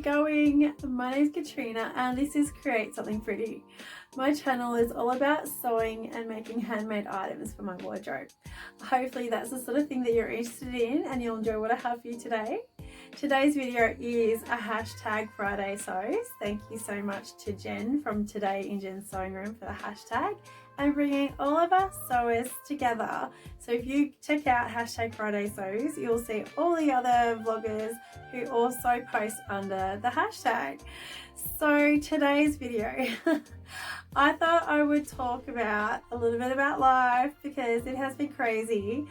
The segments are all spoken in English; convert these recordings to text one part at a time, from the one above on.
you going? My name is Katrina and this is Create Something Pretty. My channel is all about sewing and making handmade items for my wardrobe. Hopefully that's the sort of thing that you're interested in and you'll enjoy what I have for you today. Today's video is a hashtag Friday sews. Thank you so much to Jen from Today in Jen's Sewing Room for the hashtag and bringing all of us sewers together. So if you check out hashtag Friday sews, you'll see all the other vloggers who also post under the hashtag. So today's video, I thought I would talk about a little bit about life because it has been crazy.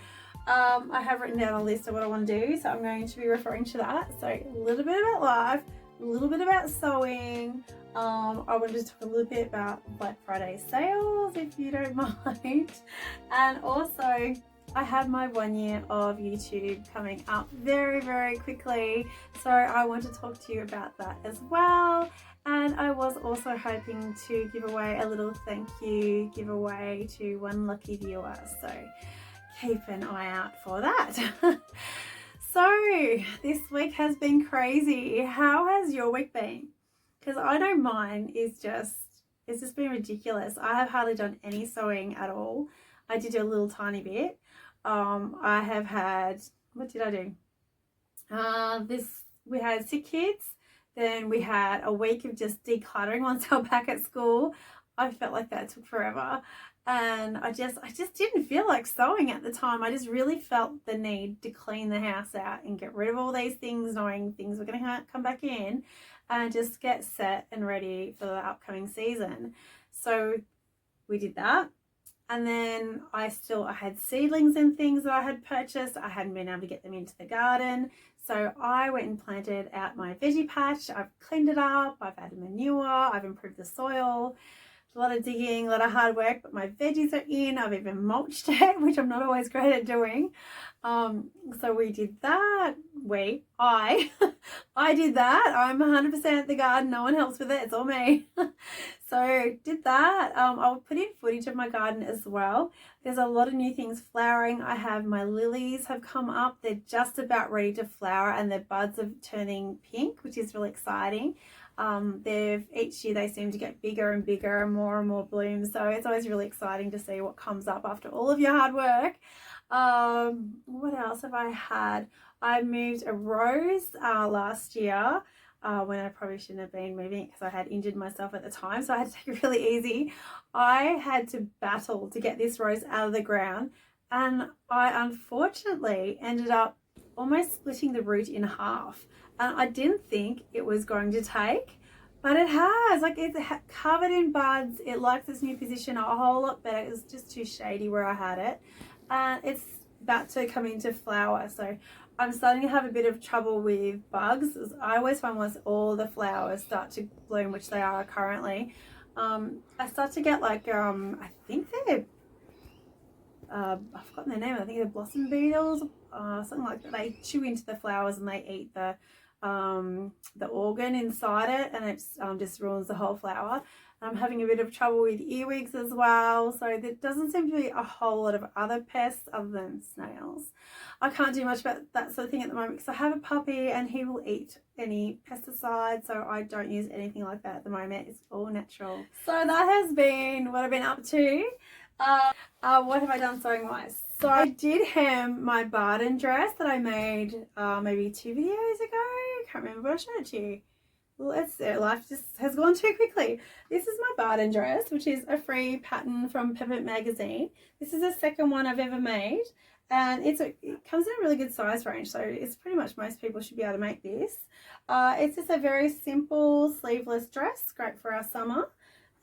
I have written down a list of what I want to do, so I'm going to be referring to that. So a little bit about life, a little bit about sewing. I wanted to talk a little bit about Black Friday sales, if you don't mind. And also, I have my 1 year of YouTube coming up very, very quickly. So I want to talk to you about that as well. And I was also hoping to give away a little thank you giveaway to one lucky viewer. So keep an eye out for that. So this week has been crazy. How has your week been? Because I know mine is it's just been ridiculous. I have hardly done any sewing at all. I did a little tiny bit. I have had, what did I do? We had sick kids. Then we had a week of just decluttering once I was back at school. I felt like that took forever. And I just didn't feel like sewing at the time. I just really felt the need to clean the house out and get rid of all these things, knowing things were going to come back in, and just get set and ready for the upcoming season. So we did that. And then I had seedlings and things that I had purchased. I hadn't been able to get them into the garden. So I went and planted out my veggie patch. I've cleaned it up. I've added manure. I've improved the soil. A lot of digging, a lot of hard work, but my veggies are in. I've even mulched it, which I'm not always great at doing. So we did that. I did that. I'm 100% at the garden. No one helps with it. It's all me. So did that. I'll put in footage of my garden as well. There's a lot of new things flowering. I have my lilies have come up. They're just about ready to flower and their buds are turning pink, which is really exciting. Each year they seem to get bigger and bigger and more blooms. So it's always really exciting to see what comes up after all of your hard work. What else have I had? I moved a rose last year when I probably shouldn't have been moving it because I had injured myself at the time. So I had to take it really easy. I had to battle to get this rose out of the ground. And I unfortunately ended up almost splitting the root in half. And I didn't think it was going to take, but it has. Like, it's covered in buds. It likes this new position a whole lot better. It was just too shady where I had it. And it's about to come into flower. So I'm starting to have a bit of trouble with bugs. I always find once all the flowers start to bloom, which they are currently, I start to get like, I think they're, I've forgotten their name. I think they're blossom beetles, something like that. They chew into the flowers and they eat the organ inside it, and it just ruins the whole flower. I'm having a bit of trouble with earwigs as well, so there doesn't seem to be a whole lot of other pests other than snails. I can't do much about that sort of thing at the moment because I have a puppy and he will eat any pesticides, so I don't use anything like that at the moment. It's all natural. So that has been what I've been up to. What have I done sewing wise? So I did hem my Pattern dress that I made maybe 2 videos ago. Can't remember, but I showed it to you. Life just has gone too quickly. This is my Pattern dress, which is a free pattern from Peppermint magazine. This is the second one I've ever made, and it comes in a really good size range, so it's pretty much most people should be able to make this. It's just a very simple sleeveless dress, great for our summer,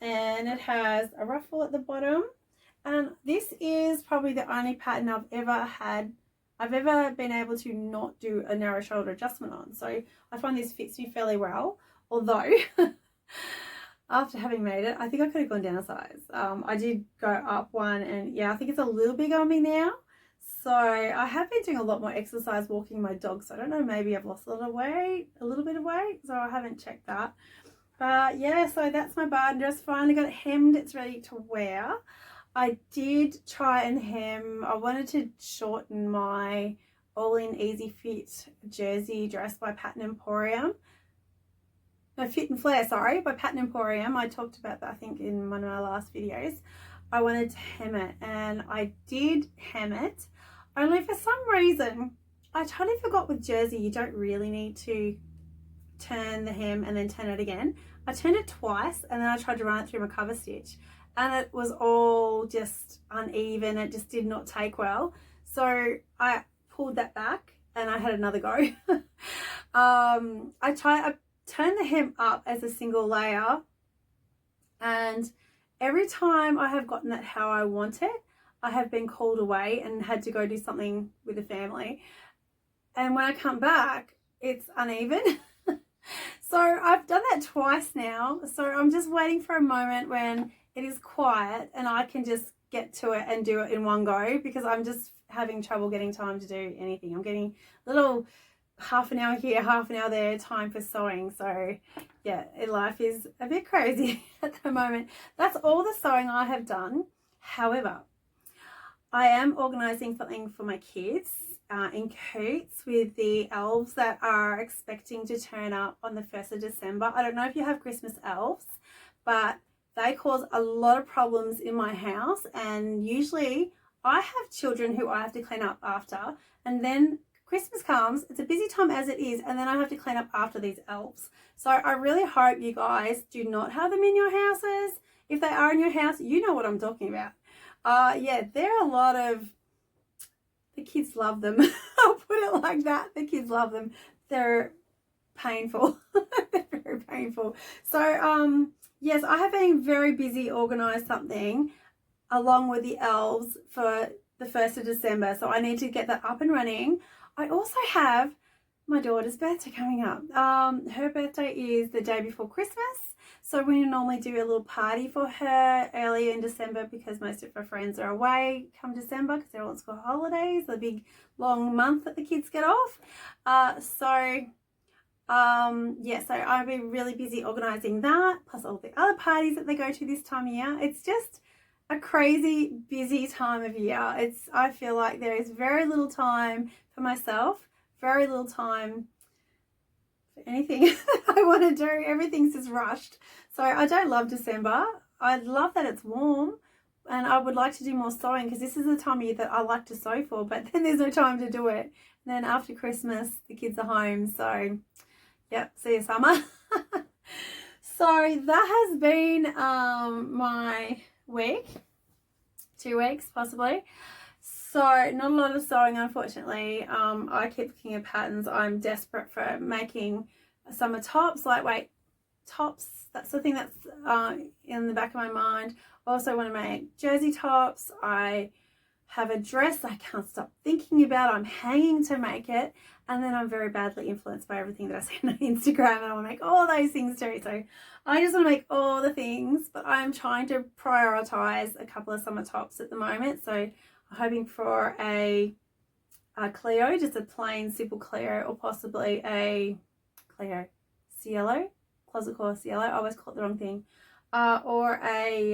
and it has a ruffle at the bottom. And this is probably the only pattern I've ever been able to not do a narrow shoulder adjustment on. So I find this fits me fairly well, although after having made it, I think I could have gone down a size. I did go up one, and yeah, I think it's a little big on me now. So I have been doing a lot more exercise walking my dog, so I don't know, maybe I've lost a little bit of weight, so I haven't checked that. But yeah, so that's my Pattern dress. Finally got it hemmed, it's ready to wear. I did try and hem. I wanted to shorten my all-in easy fit jersey dress by Pattern Emporium. no, Fit and Flare, sorry, by Pattern Emporium. I talked about that, I think, in one of my last videos. I wanted to hem it, and I did hem it, only for some reason, I totally forgot with jersey, you don't really need to turn the hem and then turn it again. I turned it twice, and then I tried to run it through my cover stitch, and it was all just uneven. It just did not take well. So I pulled that back and I had another go. I turned the hem up as a single layer, and every time I have gotten that how I want it, I have been called away and had to go do something with the family. And when I come back, it's uneven. So I've done that twice now. So I'm just waiting for a moment when it is quiet and I can just get to it and do it in one go, because I'm just having trouble getting time to do anything. I'm getting a little half an hour here, half an hour there time for sewing. So yeah, life is a bit crazy at the moment. That's all the sewing I have done. However, I am organising something for my kids in Coots with the elves that are expecting to turn up on the 1st of December. I don't know if you have Christmas elves, but they cause a lot of problems in my house, and usually I have children who I have to clean up after, and then Christmas comes, it's a busy time as it is, and then I have to clean up after these elves. So I really hope you guys do not have them in your houses. If they are in your house, you know what I'm talking about. Yeah, they're a lot of, the kids love them. I'll put it like that. The kids love them. They're painful. They're very painful. So, yes, I have been very busy organising something along with the elves for the 1st of December. So I need to get that up and running. I also have my daughter's birthday coming up. Her birthday is the day before Christmas. So we normally do a little party for her early in December, because most of her friends are away come December because they're all on school holidays, the big long month that the kids get off. Yeah, so I'll be really busy organising that, plus all the other parties that they go to this time of year. It's just a crazy busy time of year. I feel like there is very little time for myself, very little time for anything that I want to do. Everything's just rushed. So I don't love December. I love that it's warm, and I would like to do more sewing, because this is the time of year that I like to sew for, but then there's no time to do it. And then after Christmas, the kids are home. So yep, see you summer. So that has been my week, 2 weeks possibly. So not a lot of sewing, unfortunately. I keep looking at patterns. I'm desperate for making summer tops, lightweight tops. That's the thing that's in the back of my mind. I also want to make jersey tops. I have a dress I can't stop thinking about. I'm hanging to make it, and then I'm very badly influenced by everything that I see on Instagram, and I want to make all those things too. So I just want to make all the things, but I'm trying to prioritize a couple of summer tops at the moment. So I'm hoping for a Clio, just a plain simple Clio, or possibly a Clio Cielo, Closet Core Cielo. I always call it the wrong thing. Or a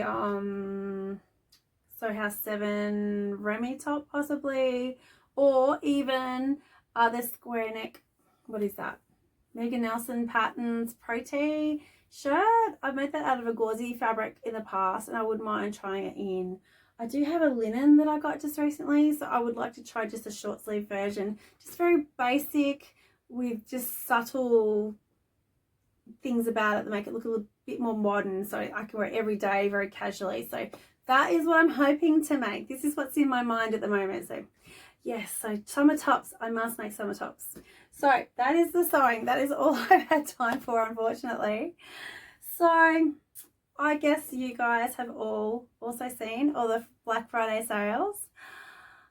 Sew House 7 Remy top possibly, or even the square neck, what is that? Nielsen Patterns Protea shirt. I've made that out of a gauzy fabric in the past, and I wouldn't mind trying it in. I do have a linen that I got just recently, so I would like to try just a short sleeve version, just very basic with just subtle things about it that make it look a little bit more modern, so I can wear it every day very casually. So that is what I'm hoping to make. This is what's in my mind at the moment. So yes, so summer tops. I must make summer tops. So that is the sewing. That is all I've had time for, unfortunately. So I guess you guys have all also seen all the Black Friday sales.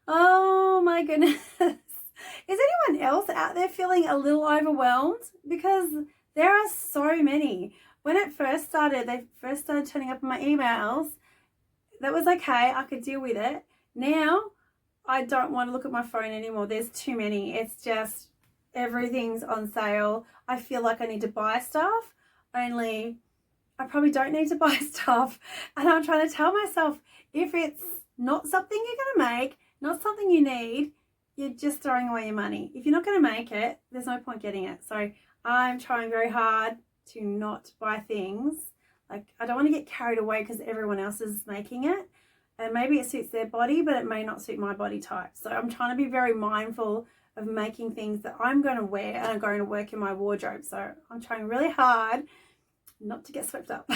Oh my goodness. Is anyone else out there feeling a little overwhelmed? Because there are so many. When it first started, they first started turning up in my emails. That was okay. I could deal with it. Now, I don't want to look at my phone anymore. There's too many. It's just everything's on sale. I feel like I need to buy stuff, only I probably don't need to buy stuff. And I'm trying to tell myself, if it's not something you're going to make, not something you need, you're just throwing away your money. If you're not going to make it, there's no point getting it. So I'm trying very hard to not buy things. Like, I don't want to get carried away because everyone else is making it. And maybe it suits their body, but it may not suit my body type. So I'm trying to be very mindful of making things that I'm going to wear and are going to work in my wardrobe. So I'm trying really hard not to get swept up.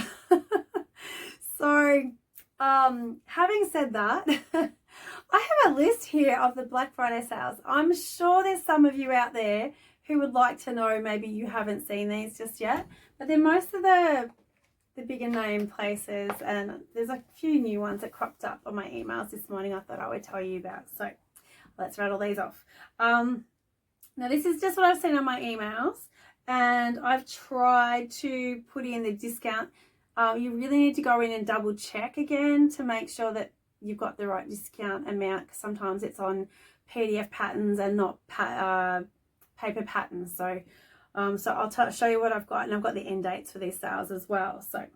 So having said that, I have a list here of the Black Friday sales. I'm sure there's some of you out there who would like to know, maybe you haven't seen these just yet, but they're most of the bigger name places, and there's a few new ones that cropped up on my emails this morning I thought I would tell you about. So let's rattle these off. Now this is just what I've seen on my emails, and I've tried to put in the discount. You really need to go in and double check again to make sure that you've got the right discount amount, because sometimes it's on PDF patterns and not paper patterns. So I'll show you what I've got, and I've got the end dates for these sales as well. So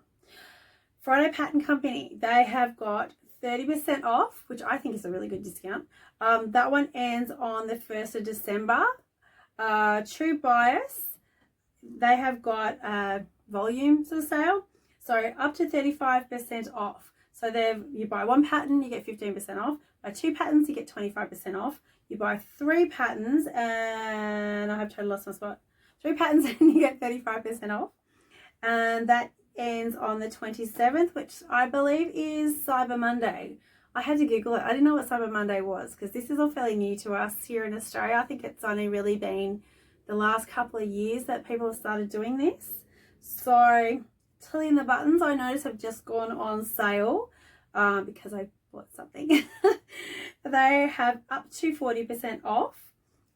Friday Pattern Company, they have got 30% off, which I think is a really good discount. That one ends on the 1st of December. True Bias, they have got volume sort of sale, so up to 35% off. So you buy one pattern, you get 15% off. Buy two patterns, you get 25% off. You buy three patterns, and I have totally lost my spot. 3 patterns and you get 35% off. And that ends on the 27th, which I believe is Cyber Monday. I had to Google it. I didn't know what Cyber Monday was, because this is all fairly new to us here in Australia. I think it's only really been the last couple of years that people have started doing this. So Tilly and the Buttons, I noticed, have just gone on sale because I bought something. They have up to 40% off.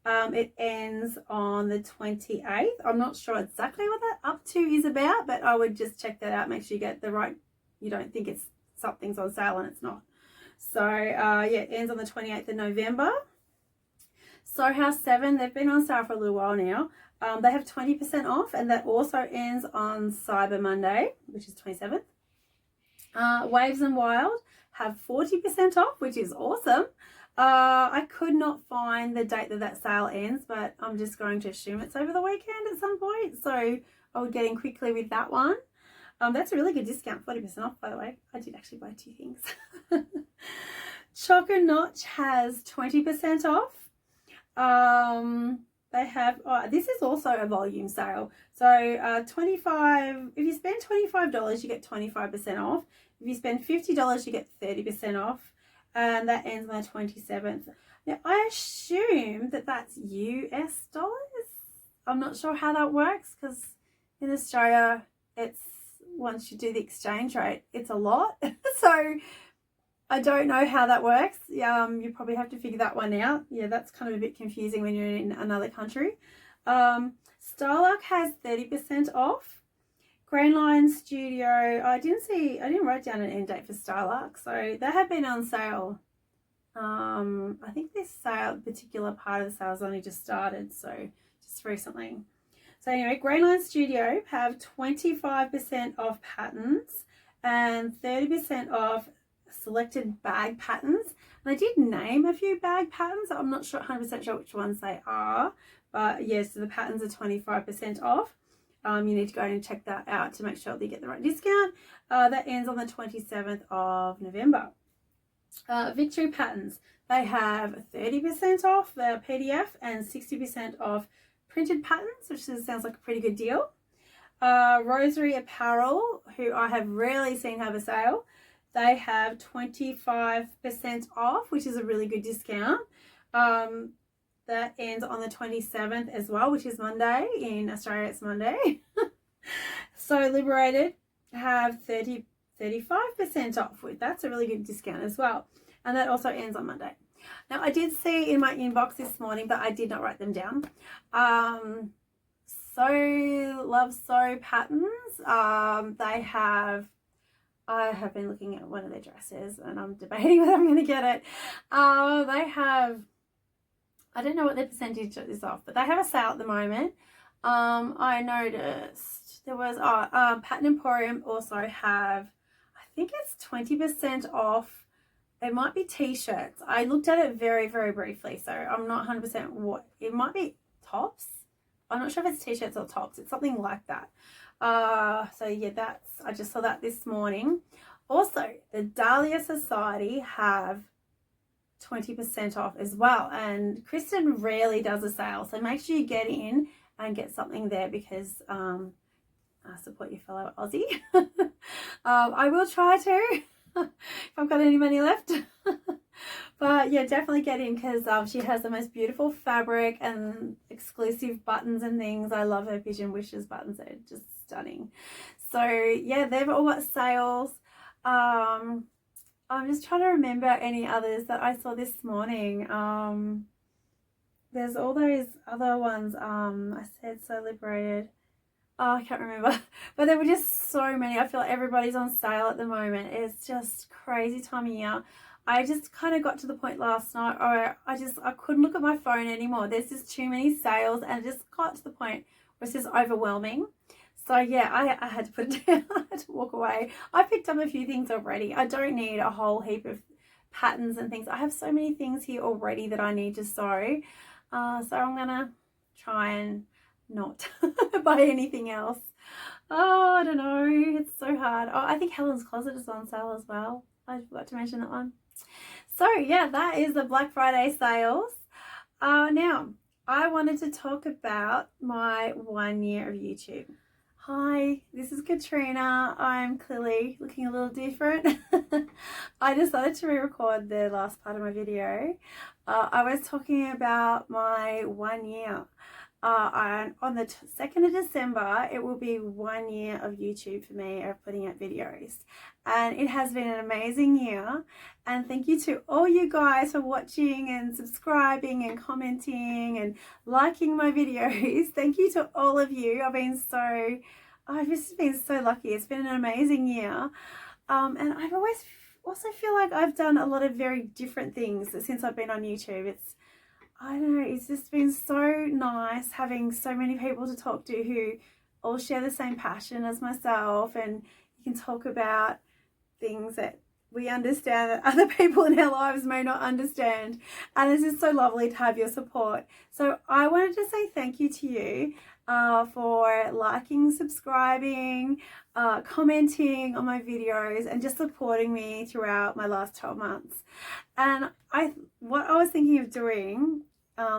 It ends on the 28th. I'm not sure exactly what that up to is about, but I would just check that out. Make sure you get the right, you don't think it's something's on sale and it's not. So yeah, it ends on the 28th of November. Soho House 7, they've been on sale for a little while now. They have 20% off, and that also ends on Cyber Monday, which is 27th. Waves and Wild have 40% off, which is awesome. I could not find the date that sale ends, but I'm just going to assume it's over the weekend at some point. So I would get in quickly with that one. That's a really good discount, 40% off, by the way. I did actually buy 2 things. Choco Notch has 20% off. They have, this is also a volume sale. So if you spend $25, you get 25% off. If you spend $50, you get 30% off. And that ends on the 27th. Now, I assume that that's US dollars. I'm not sure how that works, because in Australia, it's, once you do the exchange rate, it's a lot. So I don't know how that works. You probably have to figure that one out. Yeah, that's kind of a bit confusing when you're in another country. Starlark has 30% off. Grainline Studio, I didn't write down an end date for Starlark, so they have been on sale. I think this particular part of the sale has only just started, so just recently. So anyway, Grainline Studio have 25% off patterns and 30% off selected bag patterns. And they did name a few bag patterns. I'm not sure 100% sure which ones they are, but yes, so the patterns are 25% off. You need to go and check that out to make sure that you get the right discount. That ends on the 27th of November. Victory Patterns, they have 30% off their PDF and 60% off printed patterns, which sounds like a pretty good deal. Rosary Apparel, who I have rarely seen have a sale, they have 25% off, which is a really good discount. That ends on the 27th as well, which is Monday. In Australia, it's Monday. So Liberated have 35% off. That's a really good discount as well. And that also ends on Monday. Now, I did see in my inbox this morning, but I did not write them down. Love Sew Patterns. I have been looking at one of their dresses and I'm debating whether I'm going to get it. They have, I don't know what their percentage is off, but they have a sale at the moment. I noticed there was, Pattern Emporium also have, I think it's 20% off. It might be t-shirts. I looked at it very, very briefly, so I'm not 100% what, it might be tops. I'm not sure if it's t-shirts or tops. It's something like that. So yeah, I just saw that this morning. Also, the Dahlia Sewciety have 20% off as well, and Kristen rarely does a sale, so make sure you get in and get something there, because support your fellow Aussie. I will try to if I've got any money left. But yeah, definitely get in, because she has the most beautiful fabric and exclusive buttons and things. I love her Vision Wishes buttons. They're just stunning. So yeah, they've all got sales. I'm just trying to remember any others that I saw this morning. There's all those other ones. I said So Liberated. Oh, I can't remember. But there were just so many. I feel like everybody's on sale at the moment. It's just crazy time of year. I just kind of got to the point last night, or I couldn't look at my phone anymore. There's just too many sales, and it just got to the point where it's just overwhelming. So yeah, I had to put it down. I had to walk away. I picked up a few things already. I don't need a whole heap of patterns and things. I have so many things here already that I need to sew. So I'm gonna try and not buy anything else. Oh, I don't know. It's so hard. Oh, I think Helen's Closet is on sale as well. I forgot to mention that one. So yeah, that is the Black Friday sales. Now, I wanted to talk about my 1 year of YouTube. Hi, this is Katrina. I'm clearly looking a little different. I decided to re-record the last part of my video. I was talking about my 1 year. On the 2nd of December, it will be 1 year of YouTube for me of putting out videos. And it has been an amazing year. And thank you to all you guys for watching and subscribing and commenting and liking my videos. Thank you to all of you. I've just been so lucky. It's been an amazing year. And I've always also feel like I've done a lot of very different things since I've been on YouTube. I don't know, it's just been so nice having so many people to talk to who all share the same passion as myself, and you can talk about things that we understand that other people in our lives may not understand, and it's just so lovely to have your support. So I wanted to say thank you to you for liking, subscribing, commenting on my videos, and just supporting me throughout my last 12 months. And what I was thinking of doing,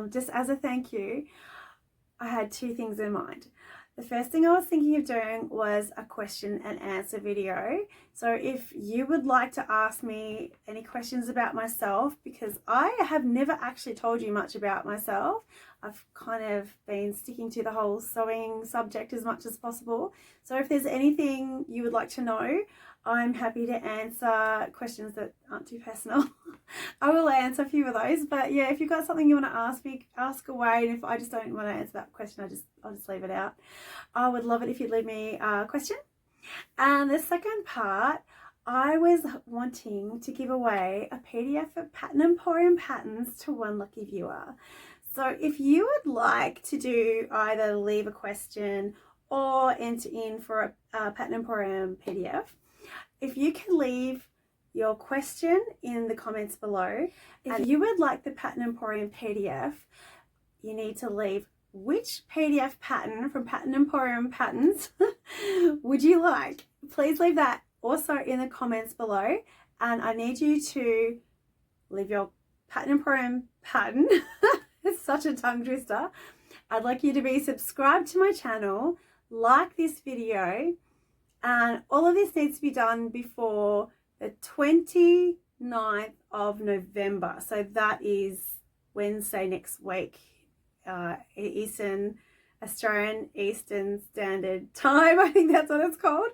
just as a thank you, I had two things in mind. The first thing I was thinking of doing was a question and answer video. So if you would like to ask me any questions about myself, because I have never actually told you much about myself. I've kind of been sticking to the whole sewing subject as much as possible. So if there's anything you would like to know, I'm happy to answer questions that aren't too personal. I will answer a few of those, but yeah, if you've got something you want to ask me, ask away. And if I just don't want to answer that question, I'll just leave it out. I would love it if you'd leave me a question. And the second part, I was wanting to give away a PDF of Pattern Emporium patterns to one lucky viewer. So if you would like to do either leave a question or enter in for a Pattern Emporium PDF, if you can leave your question in the comments below. If you would like the Pattern Emporium PDF, you need to leave which PDF pattern from Pattern Emporium Patterns would you like. Please leave that also in the comments below, and I need you to leave your Pattern Emporium pattern. It's such a tongue twister. I'd like you to be subscribed to my channel, like this video, and all of this needs to be done before the 29th of November. So that is Wednesday next week, Australian Eastern Standard Time. I think that's what it's called.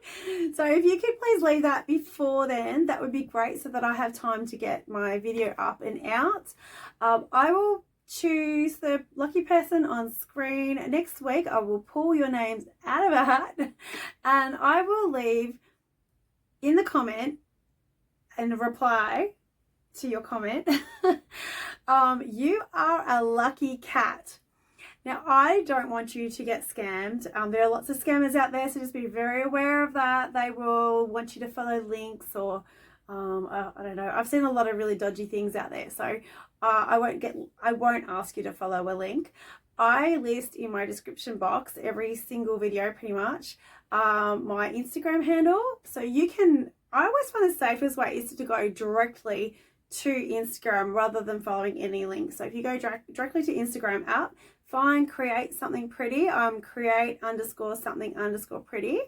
So if you could please leave that before then, that would be great, so that I have time to get my video up and out. I will choose the lucky person on screen next week. I will pull your names out of a hat, and I will leave in the comment and reply to your comment. You are a lucky cat. Now, I don't want you to get scammed. There are lots of scammers out there, so just be very aware of that. They will want you to follow links, or I don't know. I've seen a lot of really dodgy things out there. So I won't ask you to follow a link. I list in my description box every single video pretty much my Instagram handle, so you can, I always find the safest way is to go directly to Instagram rather than following any links. So if you go directly to Instagram app, find create something pretty, create underscore something underscore pretty,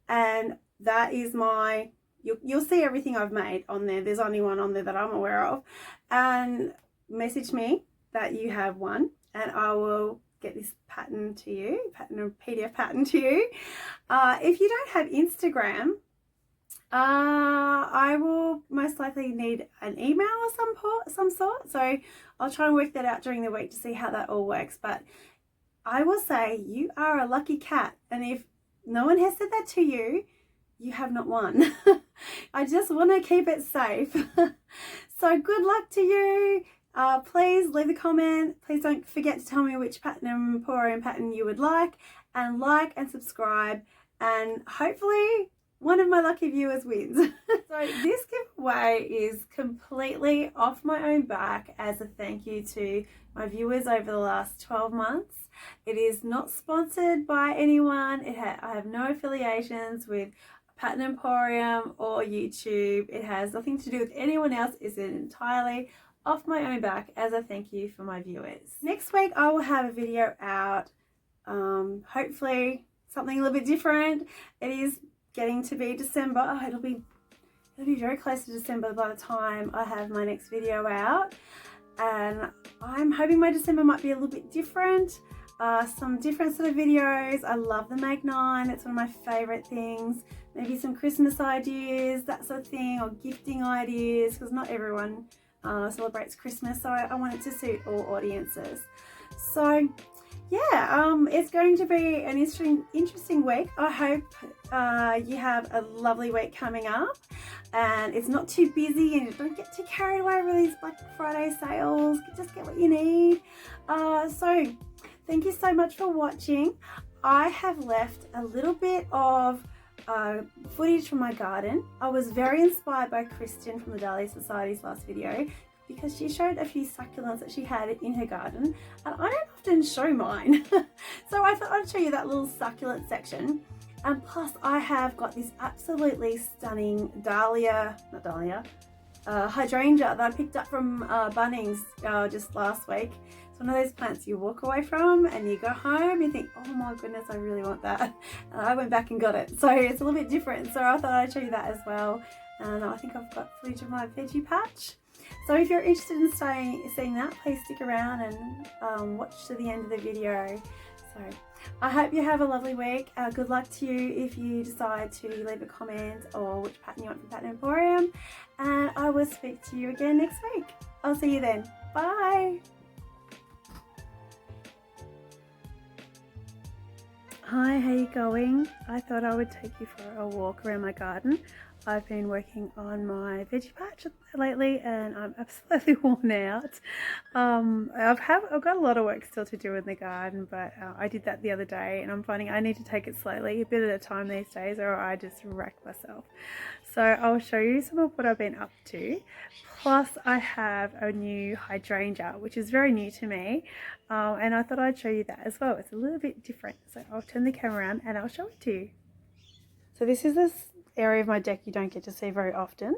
and that is my, you'll see everything I've made on there. There's only one on there that I'm aware of, and message me that you have one and I will get this pattern to you, pattern PDF pattern to you. If you don't have Instagram, I will most likely need an email of some sort, so I'll try and work that out during the week to see how that all works. But I will say you are a lucky cat, and if no one has said that to you, you have not won. I just want to keep it safe. So good luck to you. Please leave a comment. Please don't forget to tell me which Pattern Emporium pattern you would like and subscribe, and hopefully one of my lucky viewers wins. So this giveaway is completely off my own back as a thank you to my viewers over the last 12 months. It is not sponsored by anyone. I have no affiliations with Pattern Emporium or YouTube. It has nothing to do with anyone else. It's entirely off my own back as a thank you for my viewers. Next week I will have a video out, hopefully something a little bit different. It is getting to be December. Oh, it'll be very close to December by the time I have my next video out, and I'm hoping my December might be a little bit different. Some different sort of videos. I love the Make 9, it's one of my favorite things. Maybe some Christmas ideas, that sort of thing, or gifting ideas, because not everyone celebrates Christmas, so I want it to suit all audiences. So yeah, it's going to be an interesting week. I hope you have a lovely week coming up and it's not too busy, and you don't get too carried away with these Black Friday sales. Just get what you need. So thank you so much for watching. I have left a little bit of footage from my garden. I was very inspired by Kristen from the Dahlia Sewciety's last video, because she showed a few succulents that she had in her garden, and I don't often show mine. So I thought I'd show you that little succulent section. And plus I have got this absolutely stunning hydrangea that I picked up from Bunnings just last week. It's one of those plants you walk away from and you go home and think, oh my goodness, I really want that. And I went back and got it. So it's a little bit different. So I thought I'd show you that as well. And I think I've got footage of my veggie patch. So if you're interested in seeing that, please stick around and watch to the end of the video. So I hope you have a lovely week. Good luck to you if you decide to leave a comment or which pattern you want from Pattern Emporium. And I will speak to you again next week. I'll see you then. Bye. Hi, how you going? I thought I would take you for a walk around my garden. I've been working on my veggie patch lately and I'm absolutely worn out. I've got a lot of work still to do in the garden, but I did that the other day and I'm finding I need to take it slowly, a bit at a time these days, or I just wreck myself. So I'll show you some of what I've been up to. Plus I have a new hydrangea, which is very new to me, and I thought I'd show you that as well. It's a little bit different, so I'll turn the camera around and I'll show it to you. So this is this area of my deck you don't get to see very often,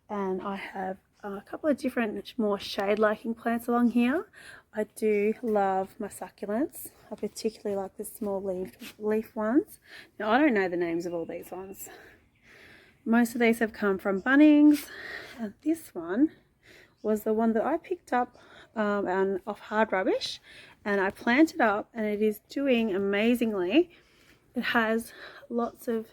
and I have a couple of different more shade liking plants along here. I do love my succulents. I particularly like the small leaf ones. Now I don't know the names of all these ones. Most of these have come from Bunnings, and this one was the one that I picked up off Hard Rubbish, and I planted up and it is doing amazingly. It has lots of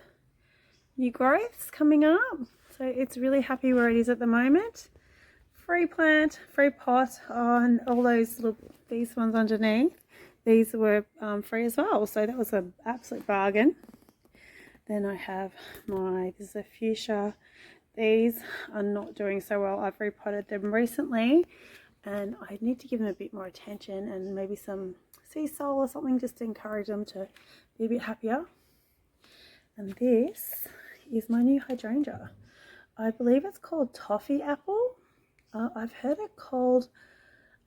new growths coming up, so it's really happy where it is at the moment. Free plant, free pot on all those these ones underneath. These were free as well, so that was an absolute bargain. Then I have this is a fuchsia. These are not doing so well. I've repotted them recently and I need to give them a bit more attention and maybe some sea salt or something just to encourage them to be a bit happier. And this is my new hydrangea. I believe it's called toffee apple. I've heard it called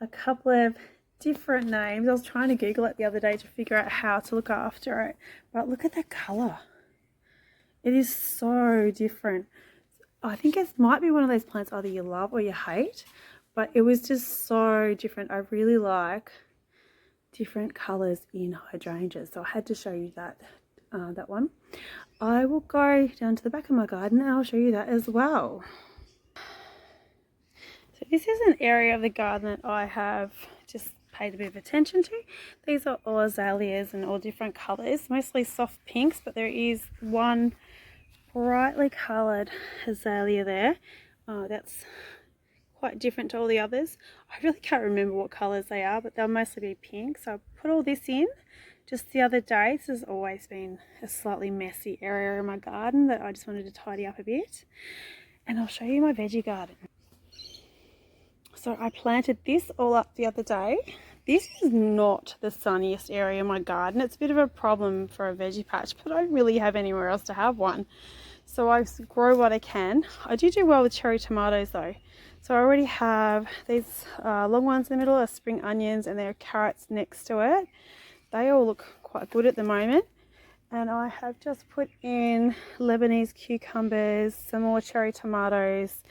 a couple of different names. I was trying to Google it the other day to figure out how to look after it, but look at that colour. It is so different. I think it might be one of those plants either you love or you hate, but it was just so different. I really like different colours in hydrangeas, so I had to show you that one. I will go down to the back of my garden and I'll show you that as well. So this is an area of the garden that I have just paid a bit of attention to. These are all azaleas and all different colours, mostly soft pinks, but there is one brightly coloured azalea there. That's quite different to all the others. I really can't remember what colours they are, but they'll mostly be pink. So I put all this in just the other day. This has always been a slightly messy area in my garden that I just wanted to tidy up a bit. And I'll show you my veggie garden. So I planted this all up the other day. This is not the sunniest area in my garden. It's a bit of a problem for a veggie patch, but I don't really have anywhere else to have one. So I grow what I can. I do well with cherry tomatoes though. So I already have these long ones in the middle are spring onions, and there are carrots next to it. They all look quite good at the moment. And I have just put in Lebanese cucumbers, some more cherry tomatoes.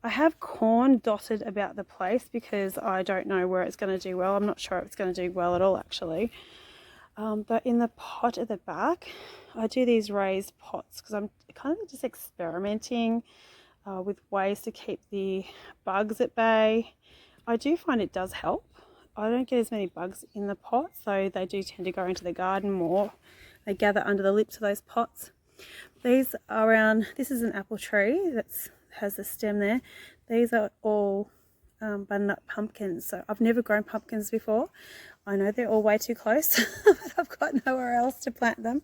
I have corn dotted about the place because I don't know where it's going to do well. I'm not sure if it's going to do well at all actually. But in the pot at the back, I do these raised pots because I'm kind of just experimenting with ways to keep the bugs at bay. I do find it does help. I don't get as many bugs in the pot, so they do tend to go into the garden more. They gather under the lips of those pots. These are this is an apple tree that has a stem there. These are all butternut pumpkins. So I've never grown pumpkins before. I know they're all way too close, but I've got nowhere else to plant them.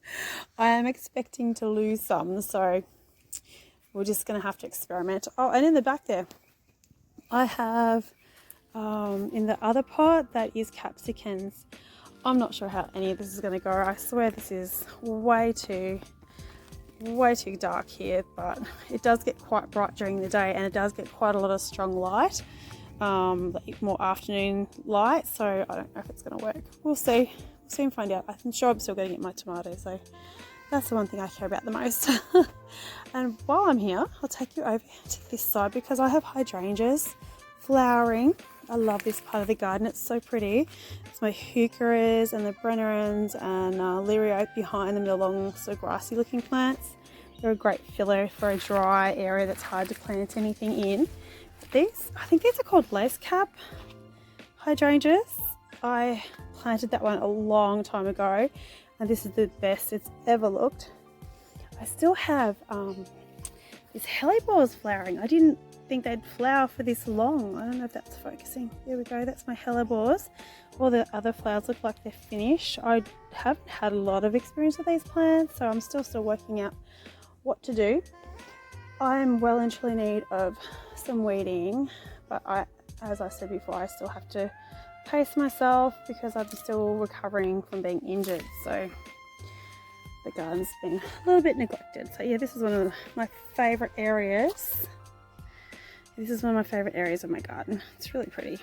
I am expecting to lose some, so we're just going to have to experiment. Oh, and in the back there, I have in the other pot that is capsicums. I'm not sure how any of this is going to go. I swear this is way too dark here, but it does get quite bright during the day, and it does get quite a lot of strong light, like more afternoon light. So I don't know if it's going to work. We'll see. We'll soon find out. I'm sure I'm still going to get my tomatoes, so that's the one thing I care about the most. And while I'm here, I'll take you over to this side because I have hydrangeas flowering. I love this part of the garden. It's so pretty. It's my heucheras and the brennerans and Leary oak behind them, the long sort of grassy looking plants. They're a great filler for a dry area that's hard to plant anything in. But I think these are called lace cap hydrangeas. I planted that one a long time ago, and this is the best it's ever looked. I still have these hellebores flowering. I didn't think they'd flower for this long. I don't know if that's focusing. There we go. That's my hellebores. All the other flowers look like they're finished. I haven't had a lot of experience with these plants, so I'm still working out what to do. I'm well and truly in need of some weeding, but as I said before, I still have to pace myself because I'm still recovering from being injured. So the garden's been a little bit neglected. So yeah, this is one of my favourite areas. This is one of my favourite areas of my garden. It's really pretty.